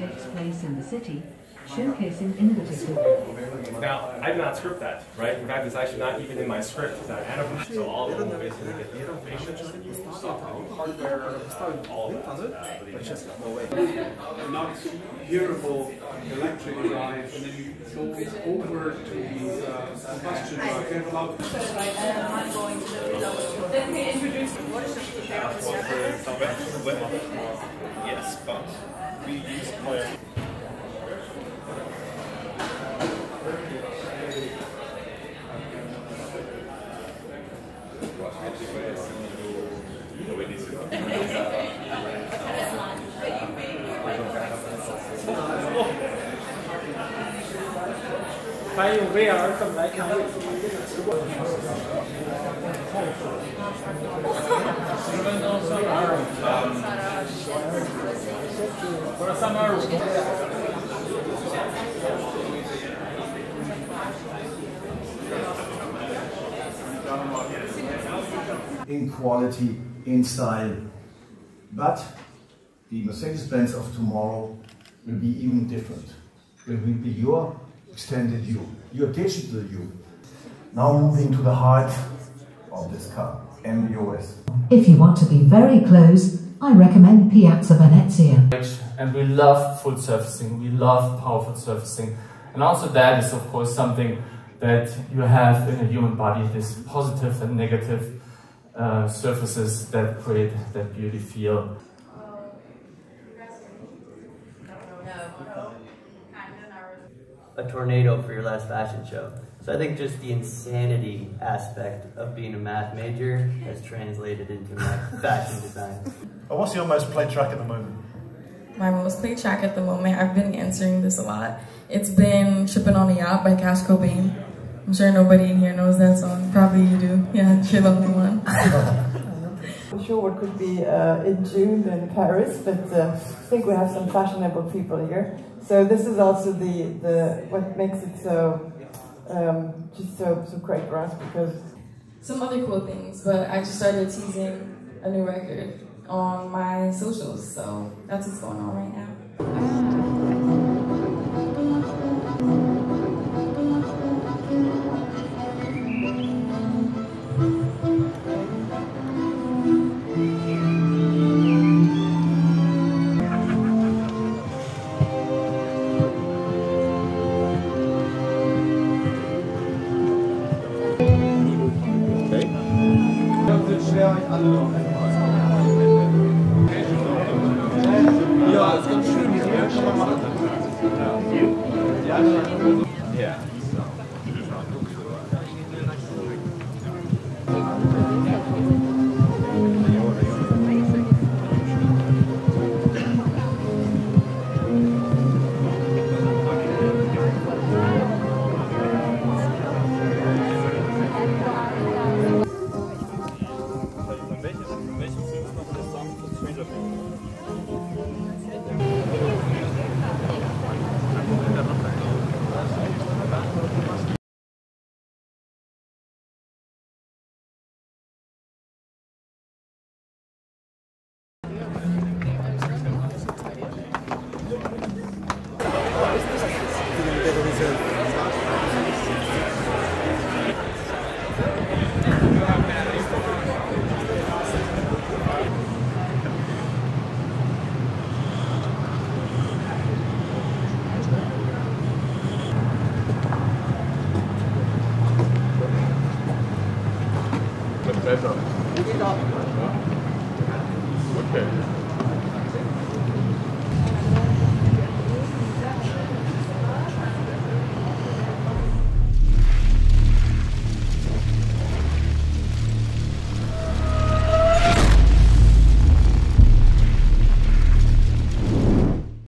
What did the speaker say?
takes place in the city, showcasing innovative. Now, I did not script that, right? In fact, it's actually not even in my script. So all of them will basically get the information, hardware, all of that. But it's just no way. Not hearable electric drive, and then you go over to the combustion drive. I'm going to Then we introduce yes, but we use oil. In quality, in style, but the Mercedes-Benz of tomorrow will be even different. It will be your extended you, your digital you. Now moving to the heart of this car, MB.OS. If you want to be very close, I recommend Piazza Venezia. And we love full surfacing, we love powerful surfacing. And also that is of course something that you have in a human body, this positive and negative surfaces that create that beauty feel. A tornado for your last fashion show. So I think just the insanity aspect of being a math major has translated into my fashion design. What's your most played track at the moment? my most played track at the moment. I've been answering this a lot. It's been Shipping on a Yacht by Cash Cobain. I'm sure nobody in here knows that song. Probably you do. Yeah, you're the only one. I'm sure what could be in June in Paris, but I think we have some fashionable people here. So this is also the what makes it so just so great for us, because some other cool things, but I just started teasing a new record on my socials, so that's what's going on right now. Ja, ist ganz schön, wie wir schon mal machen. Ja. Better.